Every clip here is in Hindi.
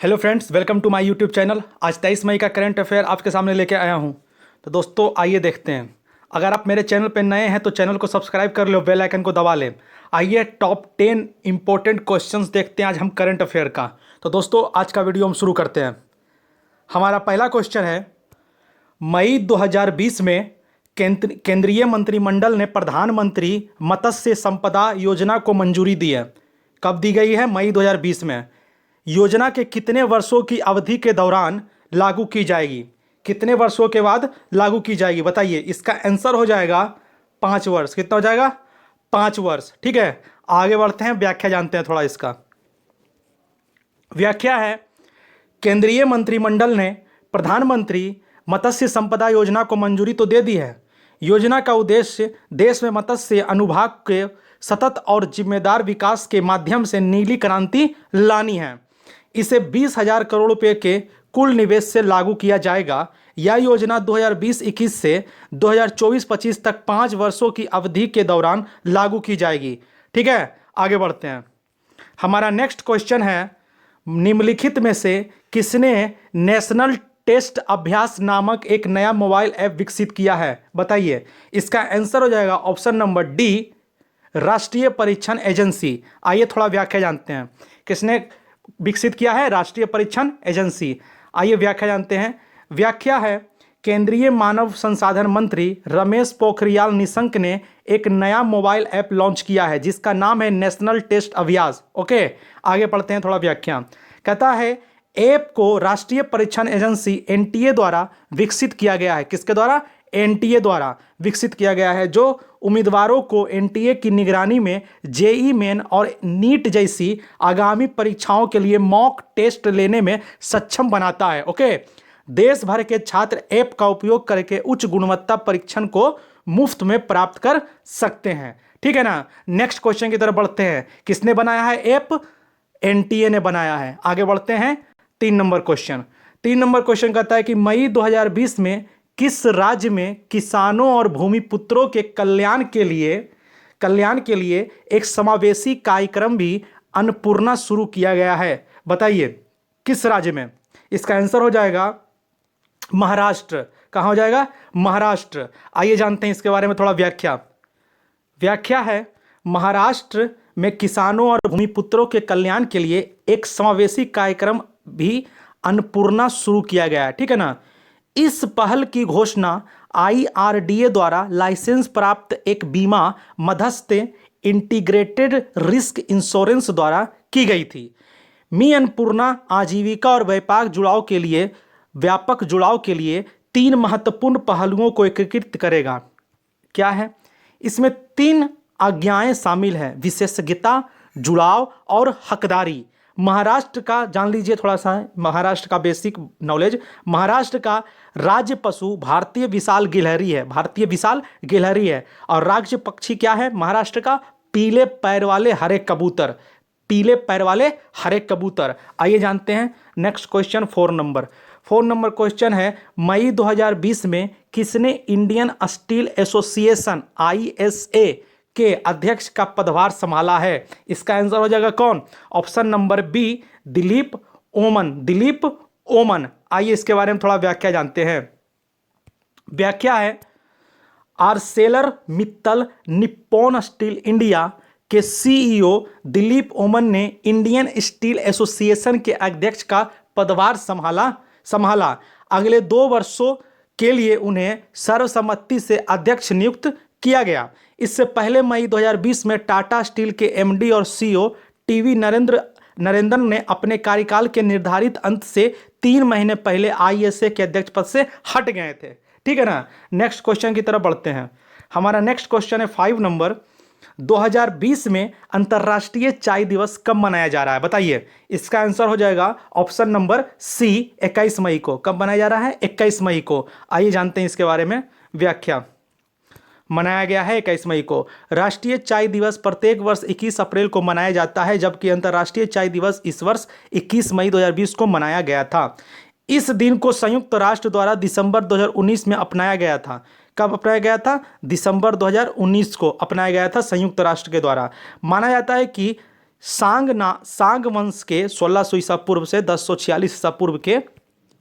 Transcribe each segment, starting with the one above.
Hello friends, welcome to my YouTube channel. आज 23 मई का करंट अफेयर आपके सामने लेके आया हूं। तो दोस्तों आइए देखते हैं। अगर आप मेरे चैनल पर नए हैं तो चैनल को सब्सक्राइब कर लो, बेल आइकन को दबा लें। आइए टॉप 10 इंपॉर्टेंट क्वेश्चंस देखते हैं आज हम करंट अफेयर का। तो दोस्तों आज का वीडियो हम शुरू करते हैं। हमारा पहला क्वेश्चन है, मई 2020 में केंद्रीय मंत्रिमंडल ने प्रधानमंत्री मत्स्य संपदा योजना को मंजूरी दी है। कब दी गई है? मई 2020 में। योजना के कितने वर्षों की अवधि के दौरान लागू की जाएगी? कितने वर्षों के बाद लागू की जाएगी बताइए। इसका आंसर हो जाएगा 5 वर्ष। कितना हो जाएगा? 5 वर्ष। ठीक है, आगे बढ़ते हैं, व्याख्या जानते हैं थोड़ा इसका। व्याख्या है, केंद्रीय मंत्रिमंडल ने प्रधानमंत्री मत्स्य संपदा योजना को मंजूरी तो दे दी है। योजना का उद्देश्य देश में मत्स्य अनुभाग के सतत और जिम्मेदार विकास के माध्यम से नीली क्रांति लानी है। इसे 20,000 करोड़ रुपए के कुल निवेश से लागू किया जाएगा। यह योजना 2020-21 से 2024-25 तक 5 वर्षों की अवधि के दौरान लागू की जाएगी। ठीक है, आगे बढ़ते हैं। हमारा नेक्स्ट क्वेश्चन है, निम्नलिखित में से किसने नेशनल टेस्ट अभ्यास नामक एक नया मोबाइल ऐप विकसित किया है? बताइए। इसका आंसर हो जाएगा ऑप्शन नंबर डी, राष्ट्रीय परीक्षण एजेंसी। आइए थोड़ा व्याख्या जानते हैं, किसने विकसित किया है? राष्ट्रीय परीक्षण एजेंसी। आइए व्याख्या जानते हैं। व्याख्या है, केंद्रीय मानव संसाधन मंत्री रमेश पोखरियाल निशंक ने एक नया मोबाइल ऐप लॉन्च किया है जिसका नाम है नेशनल टेस्ट अभ्यास। ओके, आगे पढ़ते हैं थोड़ा व्याख्या। कहता है, ऐप को राष्ट्रीय परीक्षण एजेंसी एनटीए द्वारा विकसित किया गया है। किसके द्वारा? एनटीए द्वारा विकसित किया गया है, जो उम्मीदवारों को एनटीए की निगरानी में जेई मेन और नीट जैसी आगामी परीक्षाओं के लिए मॉक टेस्ट लेने में सक्षम बनाता है। ओके, देश भर के छात्र ऐप का उपयोग करके उच्च गुणवत्ता परीक्षण को मुफ्त में प्राप्त कर सकते हैं। ठीक है ना। नेक्स्ट क्वेश्चन की तरफ बढ़ते हैं। किसने बनाया है ऐप? एनटीए ने बनाया है। आगे बढ़ते हैं। 3 नंबर क्वेश्चन। 3 नंबर क्वेश्चन कहता है कि मई 2020 में किस राज्य में किसानों और भूमिपुत्रों के कल्याण के लिए एक समावेशी कार्यक्रम भी अन्नपूर्णा शुरू किया गया है? बताइए किस राज्य में? इसका आंसर हो जाएगा महाराष्ट्र। कहाँ हो जाएगा? महाराष्ट्र। आइए जानते हैं इसके बारे में थोड़ा व्याख्या है, महाराष्ट्र में किसानों और भूमिपुत्रों के कल्याण के लिए एक समावेशी कार्यक्रम भी अन्नपूर्णा शुरू किया गया है। ठीक है ना। इस पहल की घोषणा आईआरडीए द्वारा लाइसेंस प्राप्त एक बीमा मध्यस्थ इंटीग्रेटेड रिस्क इंश्योरेंस द्वारा की गई थी। मी अन्नपूर्णा आजीविका और व्यापक जुड़ाव के लिए 3 महत्वपूर्ण पहलुओं को एकीकृत करेगा। क्या है? इसमें 3 आज्ञाएं शामिल हैं, विशेषज्ञता, जुड़ाव और हकदारी। महाराष्ट्र का जान लीजिए थोड़ा सा, महाराष्ट्र का बेसिक नॉलेज। महाराष्ट्र का राज्य पशु भारतीय विशाल गिलहरी है और राज्य पक्षी क्या है महाराष्ट्र का? पीले पैर वाले हरे कबूतर। आइए जानते हैं नेक्स्ट क्वेश्चन। 4 नंबर क्वेश्चन है, मई 2020 में किसने इंडियन स्टील एसोसिएशन ISA के अध्यक्ष का पदभार संभाला है? इसका आंसर हो जाएगा कौन? ऑप्शन नंबर बी, दिलीप ओमन। आइए इसके बारे में थोड़ा व्याख्या जानते हैं। व्याख्या है, Arcelor Mittal Nippon steel India के CEO दिलीप ओमन ने इंडियन स्टील एसोसिएशन के अध्यक्ष का पदभार संभाला। अगले 2 वर्षों के लिए उन्हें सर्वसम्मति से अध्यक्ष नियुक्त किया गया। इससे पहले मई 2020 में टाटा स्टील के MD और CEO टीवी नरेंद्रन ने अपने कार्यकाल के निर्धारित अंत से 3 महीने पहले ISA के अध्यक्ष पद से हट गए थे। ठीक है ना। नेक्स्ट क्वेश्चन की तरफ बढ़ते हैं। हमारा नेक्स्ट क्वेश्चन है 5 नंबर, 2020 में अंतर्राष्ट्रीय चाय दिवस कब मनाया जा रहा है? बताइए। इसका आंसर हो जाएगा ऑप्शन नंबर सी, 21 मई को। कब मनाया जा रहा है? 21 मई को। आइए जानते हैं इसके बारे में व्याख्या। मनाया गया है 21 मई को। राष्ट्रीय चाय दिवस प्रत्येक वर्ष 21 अप्रैल को मनाया जाता है, जबकि अंतर्राष्ट्रीय चाय दिवस इस वर्ष 21 मई 2020 को मनाया गया था। इस दिन को संयुक्त राष्ट्र द्वारा दिसंबर 2019 में अपनाया गया था। कब अपनाया गया था? दिसंबर 2019 को अपनाया गया था संयुक्त राष्ट्र के द्वारा। माना जाता है कि सांग वंश के 1600 ईसा पूर्व से 1046 ईसा पूर्व के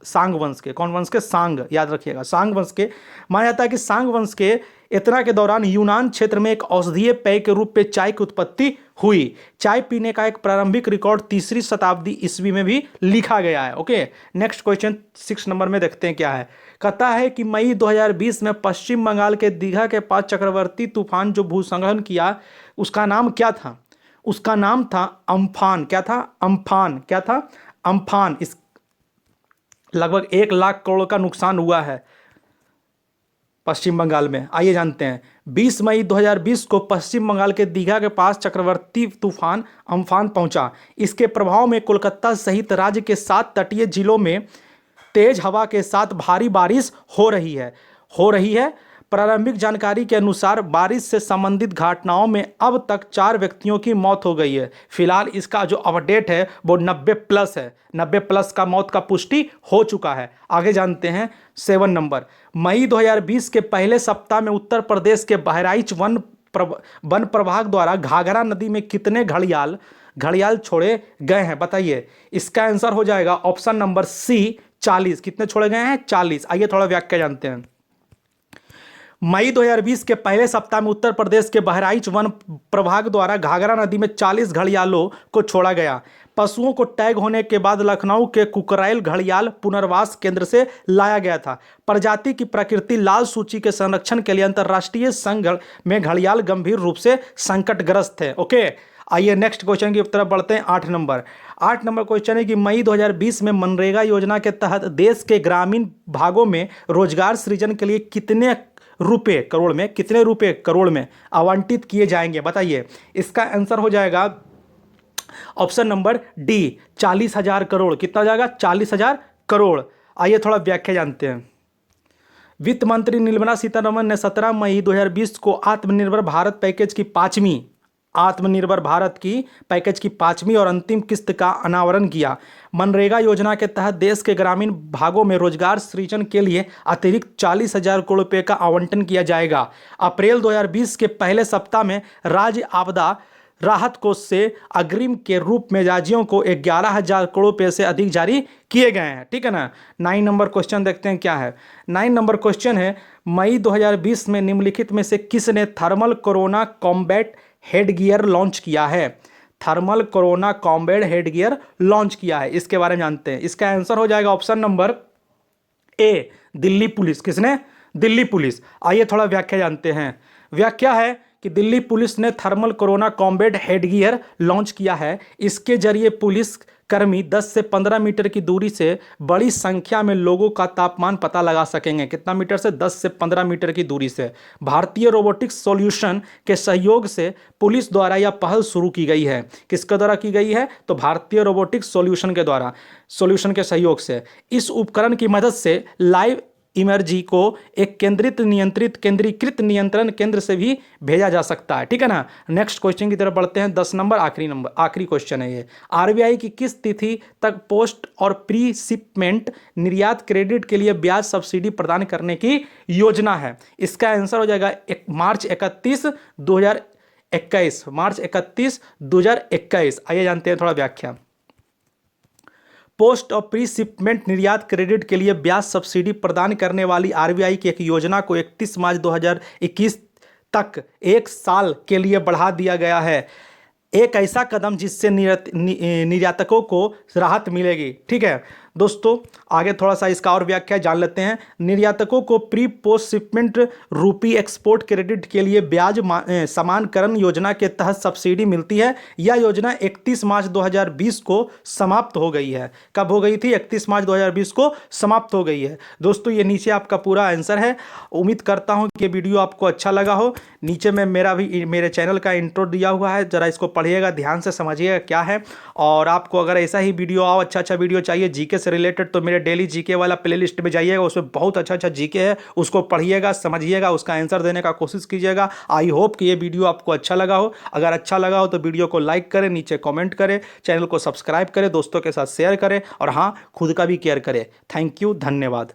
सांग वंश के, कौन वंश के? सांग, याद रखिएगा, सांग वंश के। माना जाता है कि सांग वंश के इतना के दौरान यूनान क्षेत्र में एक औषधीय पेय के रूप में चाय की उत्पत्ति हुई। चाय पीने का एक प्रारंभिक रिकॉर्ड 3री शताब्दी ईस्वी में भी लिखा गया है। ओके, नेक्स्ट क्वेश्चन 6 नंबर में देखते हैं क्या है। कहता है कि मई 2020 में पश्चिम बंगाल के दीघा के पास चक्रवर्ती तूफान जो भूस्खलन किया, उसका नाम क्या था? उसका नाम था अम्फान। क्या था? अम्फान। क्या था? अम्फान। इस लगभग 1 लाख करोड़ का नुकसान हुआ है पश्चिम बंगाल में। आइए जानते हैं। 20 मई 2020 को पश्चिम बंगाल के दीघा के पास चक्रवर्ती तूफान अम्फान पहुंचा। इसके प्रभाव में कोलकाता सहित राज्य के 7 तटीय जिलों में तेज हवा के साथ भारी बारिश हो रही है। प्रारंभिक जानकारी के अनुसार बारिश से संबंधित घटनाओं में अब तक 4 व्यक्तियों की मौत हो गई है। फिलहाल इसका जो अपडेट है वो 90+ है। 90+ का मौत का पुष्टि हो चुका है। आगे जानते हैं 7 नंबर। मई 2020 के पहले सप्ताह में उत्तर प्रदेश के बहराइच वन प्रभाग द्वारा घाघरा नदी में कितने घड़ियाल छोड़े गए हैं? बताइए। इसका आंसर हो जाएगा ऑप्शन नंबर सी, 40। कितने छोड़े गए हैं? 40। आइए थोड़ा व्याख्या जानते हैं। मई 2020 के पहले सप्ताह में उत्तर प्रदेश के बहराइच वन प्रभाग द्वारा घाघरा नदी में 40 घड़ियालों को छोड़ा गया। पशुओं को टैग होने के बाद लखनऊ के कुकरैल घड़ियाल पुनर्वास केंद्र से लाया गया था। प्रजाति की प्रकृति लाल सूची के संरक्षण के लिए अंतर्राष्ट्रीय संघ में घड़ियाल गंभीर रूप से संकटग्रस्त है। ओके, आइए नेक्स्ट क्वेश्चन की तरफ बढ़ते हैं। 8 नंबर क्वेश्चन है कि मई 2020 में मनरेगा योजना के तहत देश के ग्रामीण भागों में रोजगार सृजन के लिए कितने रुपए करोड़ में आवंटित किए जाएंगे? बताइए। इसका आंसर हो जाएगा ऑप्शन नंबर डी, 40,000 करोड़। कितना हो जाएगा? 40,000 करोड़। आइए थोड़ा व्याख्या जानते हैं। वित्त मंत्री निर्मला सीतारमण ने 17 मई 2020 को आत्मनिर्भर भारत पैकेज की पांचवी और अंतिम किस्त का अनावरण किया। मनरेगा योजना के तहत देश के ग्रामीण भागों में रोजगार सृजन के लिए अतिरिक्त 40,000 करोड़ रुपए का आवंटन किया जाएगा। अप्रैल 2020 के पहले सप्ताह में राज्य आपदा राहत कोष से अग्रिम के रूप में राज्यों को 11,000 करोड़ रुपए से अधिक जारी किए गए हैं। ठीक है ना। 9 नंबर क्वेश्चन देखते हैं क्या है। 9 नंबर क्वेश्चन है, मई 2020 में निम्नलिखित में से किसने thermal corona combat headgear launch किया है? Thermal corona combat headgear launch किया है, इसके बारे में जानते हैं। इसका आंसर हो जाएगा option number A, Delhi police. किसने? दिल्ली पुलिस। आइए थोड़ा व्याख्या जानते हैं। व्याख्या है कि दिल्ली पुलिस ने thermal corona combat headgear launch किया है। इसके जरिए पुलिस कर्मी 10 से 15 मीटर की दूरी से बड़ी संख्या में लोगों का तापमान पता लगा सकेंगे। कितना मीटर से? 10 से 15 मीटर की दूरी से। भारतीय रोबोटिक्स सॉल्यूशन के सहयोग से पुलिस द्वारा यह पहल शुरू की गई है। किसके द्वारा की गई है? तो भारतीय रोबोटिक्स सॉल्यूशन के सहयोग से। इस उपकरण की मदद से लाइव इमर्जी को एक केंद्रीकृत नियंत्रण केंद्र से भी भेजा जा सकता है। ठीक है ना। नेक्स्ट क्वेश्चन की तरफ बढ़ते हैं। 10 नंबर आखिरी क्वेश्चन है ये। आरबीआई की किस तिथि तक पोस्ट और प्री शिपमेंट निर्यात क्रेडिट के लिए ब्याज सब्सिडी प्रदान करने की योजना है? इसका आंसर हो जाएगा मार्च 31, 2021। आइए जानते हैं थोड़ा व्याख्या। पोस्ट और प्री शिपमेंट निर्यात क्रेडिट के लिए ब्याज सब्सिडी प्रदान करने वाली आरबीआई की एक योजना को 31 मार्च 2021 तक 1 साल के लिए बढ़ा दिया गया है। एक ऐसा कदम जिससे निर्यातकों को राहत मिलेगी। ठीक है दोस्तों, आगे थोड़ा सा इसका और व्याख्या जान लेते हैं। निर्यातकों को प्री पोस्ट शिपमेंट रूपी एक्सपोर्ट क्रेडिट के लिए ब्याज समानकरण योजना के तहत सब्सिडी मिलती है। यह योजना 31 मार्च 2020 को समाप्त हो गई है। कब हो गई थी? 31 मार्च 2020 को समाप्त हो गई है। दोस्तों ये नीचे आपका पूरा आंसर है। उम्मीद करता हूँ कि वीडियो आपको अच्छा लगा हो। नीचे में मेरे चैनल का इंट्रो दिया हुआ है, ज़रा इसको पढ़िएगा, ध्यान से समझिएगा क्या है। और आपको अगर ऐसा ही वीडियो अच्छा वीडियो चाहिए जीके से रिलेटेड तो मेरे डेली जीके वाला प्लेलिस्ट में जाइएगा, उसमें बहुत अच्छा जीके है, उसको पढ़िएगा, समझिएगा, उसका आंसर देने का कोशिश कीजिएगा। आई होप कि ये वीडियो आपको अच्छा लगा हो। अगर अच्छा लगा हो तो वीडियो को लाइक करें, नीचे कमेंट करें, चैनल को सब्सक्राइब करें, दोस्तों के साथ शेयर करें और हाँ, खुद का भी केयर करें। थैंक यू, धन्यवाद।